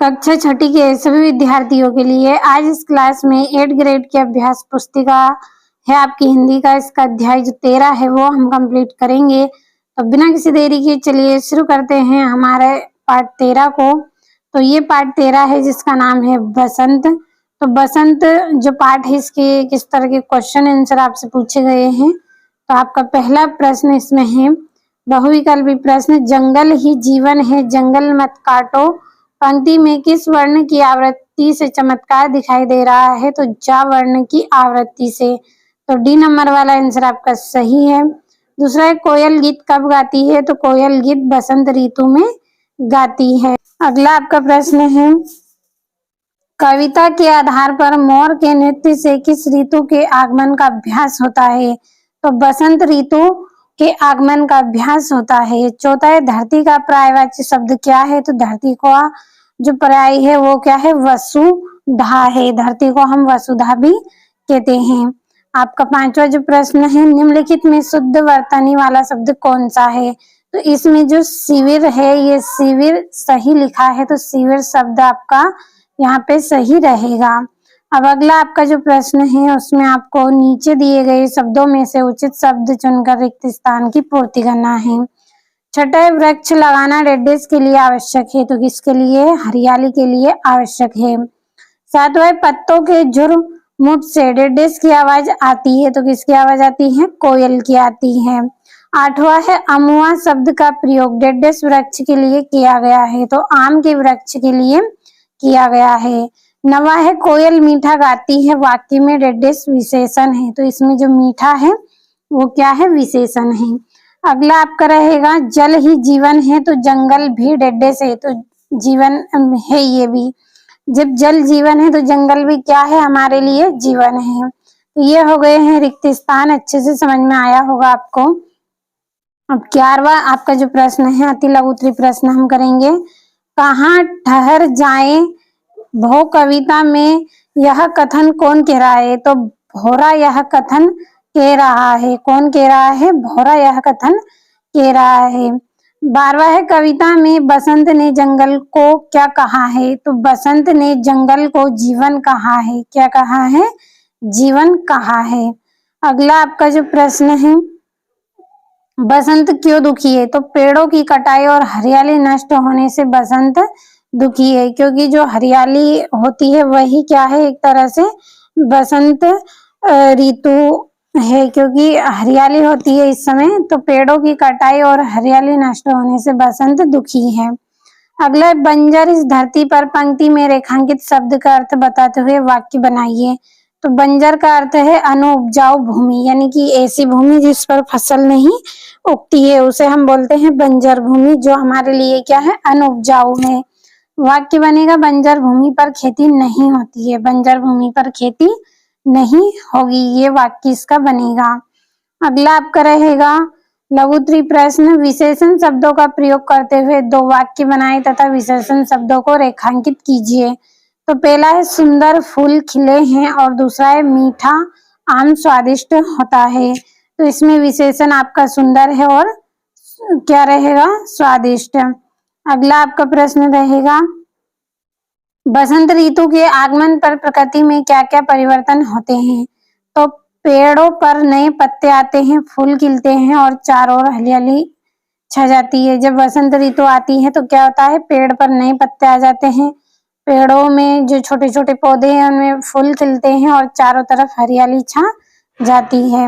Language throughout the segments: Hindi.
कक्षा छठी के सभी विद्यार्थियों के लिए आज इस क्लास में 8 ग्रेड की अभ्यास पुस्तिका है आपकी हिंदी का। इसका अध्याय जो 13 है वो हम कंप्लीट करेंगे। तो बिना किसी देरी के चलिए शुरू करते हैं हमारे पार्ट 13 को। तो ये पार्ट 13 है जिसका नाम है बसंत। तो बसंत जो पार्ट है इसके किस तरह के क्वेश्चन आंसर आपसे पूछे गए हैं। तो आपका पहला प्रश्न इसमें है बहुविकल्पी प्रश्न, जंगल ही जीवन है जंगल मत काटो पंक्ति में किस वर्ण की आवृत्ति से चमत्कार दिखाई दे रहा है। तो जा वर्ण की आवृत्ति से। तो डी नंबर वाला आंसर आपका सही है। दूसरा है कोयल गीत कब गाती है। तो कोयल गीत बसंत ऋतु में गाती है। अगला आपका प्रश्न है कविता के आधार पर मोर के नृत्य से किस ऋतु के आगमन का अभ्यास होता है। तो बसंत ऋतु के आगमन का अभ्यास होता है। चौथा है धरती का पर्यायवाची शब्द क्या है। तो धरती का जो पर्याय है वो क्या है, वसुधा है। धरती को हम वसुधा भी कहते हैं। आपका पांचवा जो प्रश्न है निम्नलिखित में शुद्ध वर्तनी वाला शब्द कौन सा है। तो इसमें जो शिविर है ये शिविर सही लिखा है। तो शिविर शब्द आपका यहाँ पे सही रहेगा। अब अगला आपका जो प्रश्न है उसमें आपको नीचे दिए गए शब्दों में से उचित शब्द चुनकर रिक्त स्थान की पूर्ति करना है। छठा वृक्ष लगाना रेडिस के लिए आवश्यक है। तो किसके लिए, हरियाली के लिए आवश्यक है। सातवां पत्तों के झुरमुट से रेडिस की आवाज आती है। तो किसकी आवाज आती है, कोयल की आती है। आठवां है अमुआ शब्द का प्रयोग डेडेस वृक्ष के लिए किया गया है। तो आम के वृक्ष के लिए किया गया है। नवा है कोयल मीठा गाती है वाक्य में डेडेस विशेषण है। तो इसमें जो मीठा है वो क्या है, विशेषण है। अगला आपका रहेगा जल ही जीवन है। तो जंगल भी डेडेस है। तो जीवन है ये भी। जब जल जीवन है तो जंगल भी क्या है, हमारे लिए जीवन है। तो ये हो गए हैं रिक्त स्थान, अच्छे से समझ में आया होगा आपको। अब 11वां आपका जो प्रश्न है अति लघु उत्तरीय प्रश्न हम करेंगे। कहाँ ठहर जाए भो कविता में यह कथन कौन कह रहा है। तो भौरा यह कथन कह रहा है। कौन कह रहा है, भौरा यह कथन कह रहा है। 12वां है कविता में बसंत ने जंगल को क्या कहा है। तो बसंत ने जंगल को जीवन कहा है। क्या कहा है, जीवन कहा है। अगला आपका जो प्रश्न है बसंत क्यों दुखी है। तो पेड़ों की कटाई और हरियाली नष्ट होने से बसंत दुखी है। क्योंकि जो हरियाली होती है वही क्या है, एक तरह से बसंत ऋतु है। क्योंकि हरियाली होती है इस समय, तो पेड़ों की कटाई और हरियाली नष्ट होने से बसंत दुखी है। अगला बंजर इस धरती पर पंक्ति में रेखांकित शब्द का अर्थ बताते हुए वाक्य बनाइए। तो बंजर का अर्थ है अनुपजाऊ भूमि, यानी कि ऐसी भूमि जिस पर फसल नहीं उगती है उसे हम बोलते हैं बंजर भूमि, जो हमारे लिए क्या है, अनुपजाऊ है। वाक्य बनेगा बंजर भूमि पर खेती नहीं होती है। बंजर भूमि पर खेती नहीं होगी, ये वाक्य इसका बनेगा। अगला आपका रहेगा लघु उत्तरीय प्रश्न, विशेषण शब्दों का प्रयोग करते हुए दो वाक्य बनाए तथा विशेषण शब्दों को रेखांकित कीजिए। तो पहला है सुंदर फूल खिले हैं और दूसरा है मीठा आम स्वादिष्ट होता है। तो इसमें विशेषण आपका सुंदर है और क्या रहेगा, स्वादिष्ट। अगला आपका प्रश्न रहेगा बसंत ऋतु के आगमन पर प्रकृति में क्या क्या परिवर्तन होते हैं। तो पेड़ों पर नए पत्ते आते हैं, फूल खिलते हैं और चारों ओर हरियाली छा जाती है। जब बसंत ऋतु आती है तो क्या होता है, पेड़ पर नए पत्ते आ जाते हैं, पेड़ों में जो छोटे छोटे पौधे हैं उनमें फूल खिलते हैं और चारों तरफ हरियाली छा जाती है।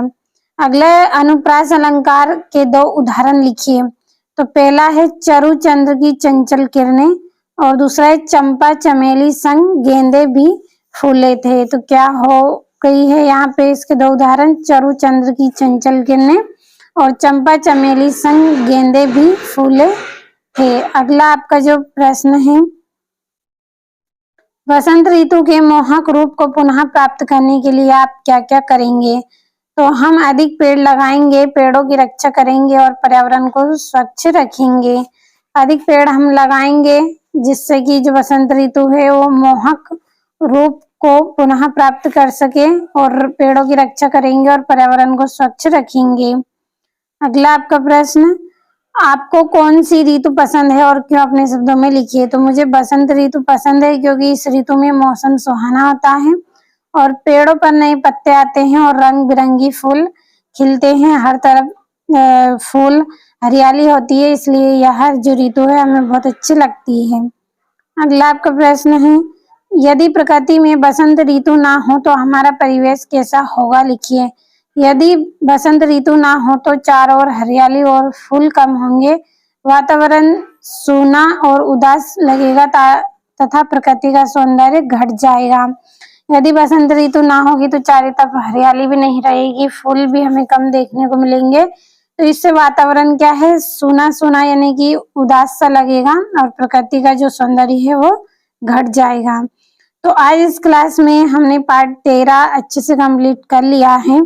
अगला अनुप्रास अलंकार के दो उदाहरण लिखिए। तो पहला है चरु चंद्र की चंचल किरणें और दूसरा है चंपा चमेली संग गेंदे भी फूले थे। तो क्या हो गई है यहाँ पे इसके दो उदाहरण, चरु चंद्र की चंचल किरणें और चंपा चमेली संग गेंदे भी फूले थे। अगला आपका जो प्रश्न है बसंत ऋतु के मोहक रूप को पुनः प्राप्त करने के लिए आप क्या क्या करेंगे। तो हम अधिक पेड़ लगाएंगे, पेड़ों की रक्षा करेंगे और पर्यावरण को स्वच्छ रखेंगे। अधिक पेड़ हम लगाएंगे जिससे कि जो बसंत ऋतु है वो मोहक रूप को पुनः प्राप्त कर सके, और पेड़ों की रक्षा करेंगे और पर्यावरण को स्वच्छ रखेंगे। अगला आपका प्रश्न आपको कौन सी ऋतु पसंद है और क्यों? अपने शब्दों में लिखिए। तो मुझे बसंत ऋतु पसंद है क्योंकि इस ऋतु में मौसम सुहाना होता है और पेड़ों पर नए पत्ते आते हैं और रंग बिरंगी फूल खिलते हैं। हर तरफ फूल हरियाली होती है, इसलिए यह जो ऋतु है हमें बहुत अच्छी लगती है। अगला आपका प्रश्न है, यदि प्रकृति में बसंत ऋतु ना हो तो हमारा परिवेश कैसा होगा? लिखिए। यदि बसंत ऋतु ना हो तो चारों ओर हरियाली और फूल कम होंगे, वातावरण सूना और उदास लगेगा तथा प्रकृति का सौंदर्य घट जाएगा। यदि बसंत ऋतु ना होगी तो चारों तरफ हरियाली भी नहीं रहेगी, फूल भी हमें कम देखने को मिलेंगे, तो इससे वातावरण क्या है, सूना सूना यानी कि उदास सा लगेगा और प्रकृति का जो सौंदर्य है वो घट जाएगा। तो आज इस क्लास में हमने पार्ट 13 अच्छे से कंप्लीट कर लिया है।